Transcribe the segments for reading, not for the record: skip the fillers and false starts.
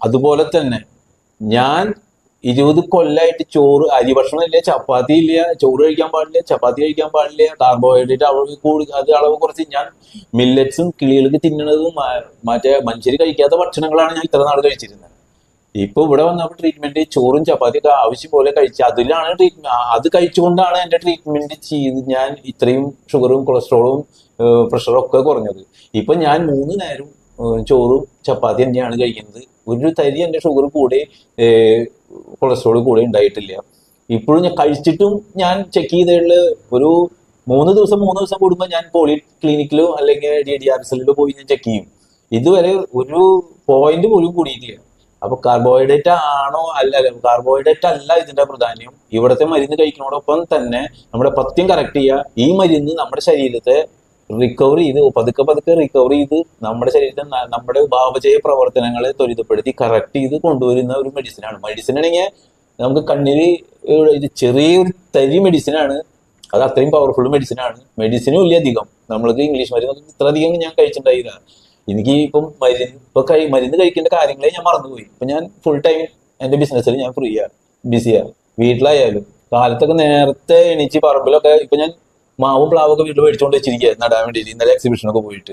അതുപോലെ തന്നെ ഞാൻ 20 കൊല്ലായിട്ട് ചോറ്, അരി ഭക്ഷണം ഇല്ല, ചപ്പാത്തി ഇല്ല, ചോറ് കഴിക്കാൻ പാടില്ല, ചപ്പാത്തി കഴിക്കാൻ പാടില്ല, കാർബോഹൈഡ്രേറ്റ് അത് അളവ് കുറച്ച് ഞാൻ മില്ലറ്റ്സും കിളികൾക്ക് തിന്നണതും മറ്റേ മനുഷ്യർ കഴിക്കാത്ത ഭക്ഷണങ്ങളാണ് ഞാൻ ഇത്ര നാൾ കഴിച്ചിരുന്നത്. ഇപ്പൊ ഇവിടെ വന്നപ്പോൾ ട്രീറ്റ്മെന്റ് ചോറും ചപ്പാത്തിയൊക്കെ ആവശ്യം പോലെ കഴിച്ചു. അതിലാണ് അത് കഴിച്ചുകൊണ്ടാണ് എന്റെ ട്രീറ്റ്മെന്റ് ചെയ്ത് ഞാൻ ഇത്രയും ഷുഗറും കൊളസ്ട്രോളും പ്രഷറും ഒക്കെ കുറഞ്ഞത്. ഇപ്പൊ ഞാൻ 3 നേരം ചോറും ചപ്പാത്തി തന്നെയാണ് കഴിക്കുന്നത്. ഒരു തരി എന്റെ ഷുഗർ കൂടെ കൊളസ്ട്രോൾ കൂടെ ഉണ്ടായിട്ടില്ല. ഇപ്പോഴും ഞാൻ കഴിച്ചിട്ടും ഞാൻ ചെക്ക് ചെയ്തിട്ടുള്ള ഒരു 3 ദിവസം കൂടുമ്പോൾ ഞാൻ പോളി ക്ലിനിക്കിലോ അല്ലെങ്കിൽ DDRSലിലോ പോയി ഞാൻ ചെക്ക് ചെയ്യും. ഇതുവരെ ഒരു പോയിന്റ് പോലും കൂടിയിട്ടില്ല. അപ്പൊ കാർബോഹൈഡ്രേറ്റ് ആണോ അല്ല, കാർബോഹൈഡ്രേറ്റ് അല്ല ഇതിന്റെ പ്രാധാന്യം. ഇവിടുത്തെ മരുന്ന് കഴിക്കുന്നതോടൊപ്പം തന്നെ നമ്മുടെ പഥ്യം കറക്റ്റ് ചെയ്യുക. ഈ മരുന്ന് നമ്മുടെ ശരീരത്തെ റിക്കവർ ചെയ്ത് പതുക്കെ റിക്കവർ ചെയ്ത് നമ്മുടെ ശരീരത്തെ നമ്മുടെ ഉപാപചയ പ്രവർത്തനങ്ങളെ ത്വരിതപ്പെടുത്തി കറക്റ്റ് ചെയ്ത് കൊണ്ടുവരുന്ന ഒരു മെഡിസിനാണ്. മെഡിസിൻ ആണെങ്കിൽ നമുക്ക് കണ്ണിൽ ചെറിയൊരു തരി മെഡിസിനാണ്, അത് അത്രയും പവർഫുൾ മെഡിസിനാണ്. മെഡിസിനും ഇല്ല അധികം. നമ്മൾക്ക് ഇംഗ്ലീഷ് മരുന്ന് ഇത്ര അധികം ഞാൻ കഴിച്ചിട്ടുണ്ടായില്ല. എനിക്ക് ഇപ്പം മരുന്ന് കഴിക്കേണ്ട കാര്യങ്ങളെ ഞാൻ മറന്നുപോയി. ഇപ്പൊ ഞാൻ ഫുൾ ടൈം എന്റെ ബിസിനസ്സിൽ ഞാൻ ബിസിയാണ്. വീട്ടിലായാലും കാലത്തൊക്കെ നേരത്തെ എണീച്ച് പറമ്പിലൊക്കെ ഇപ്പൊ ഞാൻ മാവും പ്ലാവൊക്കെ വീട്ടിൽ മേടിച്ചുകൊണ്ട് വെച്ചിരിക്കുക നടാൻ വേണ്ടിയിട്ട്, ഇന്നലെ എക്സിബിഷനൊക്കെ പോയിട്ട്.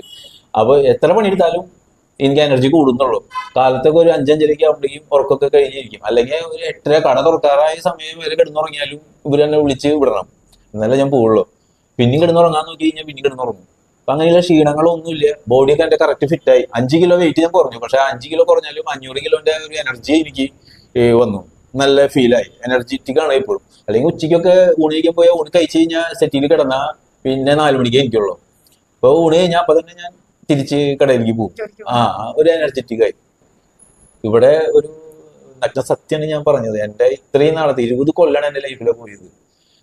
അപ്പൊ എത്ര പണിയെടുത്താലും എനിക്ക് എനർജി കൂടുന്നുള്ളൂ. കാലത്തൊക്കെ ഒരു 5-5:30 ആകുമ്പോഴേക്കും ഉറക്കൊക്കെ കഴിഞ്ഞിരിക്കും. അല്ലെങ്കിൽ ഒരു 8:30 കട തുറക്കാറായ സമയം വരെ കിടന്നുറങ്ങിയാലും ഇവർ എന്നെ വിളിച്ച് വിടണം, എന്നാലേ ഞാൻ പോവുള്ളൂ. പിന്നെയും കിടന്നുറങ്ങാൻ നോക്കി കഴിഞ്ഞാൽ പിന്നെയും കിടന്നുറങ്ങും. അപ്പൊ അങ്ങനെയുള്ള ക്ഷീണങ്ങളൊന്നുമില്ല. ബോഡിയൊക്കെ എന്റെ കറക്റ്റ് ഫിറ്റായി. 5 കിലോ വെയിറ്റ് ഞാൻ കുറഞ്ഞു. പക്ഷെ 5 കിലോ കുറഞ്ഞാലും 500 കിലോന്റെ ഒരു എനർജി എനിക്ക് വന്നു. നല്ല ഫീലായി, എനർജറ്റിക് ആണ് ഇപ്പോഴും. അല്ലെങ്കിൽ ഉച്ചയ്ക്കൊക്കെ ഊണ് കഴിക്കാൻ പോയാൽ ഊണ് കഴിച്ച് കഴിഞ്ഞാൽ സെറ്റിൽ കിടന്നാ പിന്നെ 4 മണിക്ക് എനിക്കുള്ളൂ. അപ്പൊ ഊണ് കഴിഞ്ഞാൽ അപ്പൊ തന്നെ ഞാൻ തിരിച്ച് കടയിലേക്ക് പോകും. ഒരു എനർജറ്റിക് ആയി. ഇവിടെ ഒരു നഗ്ന സത്യമാണ് ഞാൻ പറഞ്ഞത്. എന്റെ ഇത്രയും നാളത്തെ 20 കൊല്ലാണ് എന്റെ ലൈഫിലെ പോയത്.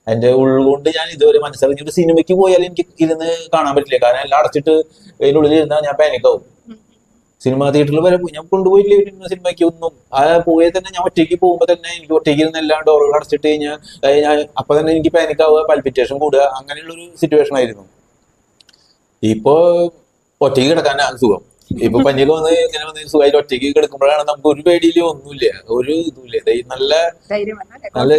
എന്റെ ഉള്ളുകൊണ്ട് ഞാൻ ഇതുവരെ മനസ്സിലാക്കി. ഒരു സിനിമയ്ക്ക് പോയാലും എനിക്ക് ഇരുന്ന് കാണാൻ പറ്റില്ല. കാരണം എല്ലാം അടച്ചിട്ട് അതിൻ്റെ ഉള്ളിൽ ഇരുന്നാൽ ഞാൻ പാനിക്കാവും. സിനിമാ തിയേറ്ററിൽ വരെ പോയി ഞാൻ കൊണ്ടുപോയില്ലേ സിനിമയ്ക്ക് ഒന്നും. പോയാൽ തന്നെ ഞാൻ ഒറ്റയ്ക്ക് പോകുമ്പോൾ തന്നെ എനിക്ക് ഒറ്റയ്ക്ക് ഇരുന്ന് എല്ലാ ഡോറുകൾ അടച്ചിട്ട് കഴിഞ്ഞാൽ ഞാൻ അപ്പൊ തന്നെ എനിക്ക് പാനിക്കാവുക, പൽപിറ്റേഷൻ കൂടുക, അങ്ങനെയുള്ളൊരു സിറ്റുവേഷൻ ആയിരുന്നു. ഇപ്പൊ ഒറ്റയ്ക്ക് കിടക്കാനാണ് സുഖം. ഇപ്പൊ പനിയൊക്കെ വന്ന് ഇങ്ങനെ വന്ന് സുഖമായിട്ട് ഒറ്റയ്ക്ക് കിടക്കുമ്പോഴാണ് നമുക്ക് ഒരു പേടിയിലും ഒന്നുമില്ല, ഒരു ഇതുമില്ല. നല്ല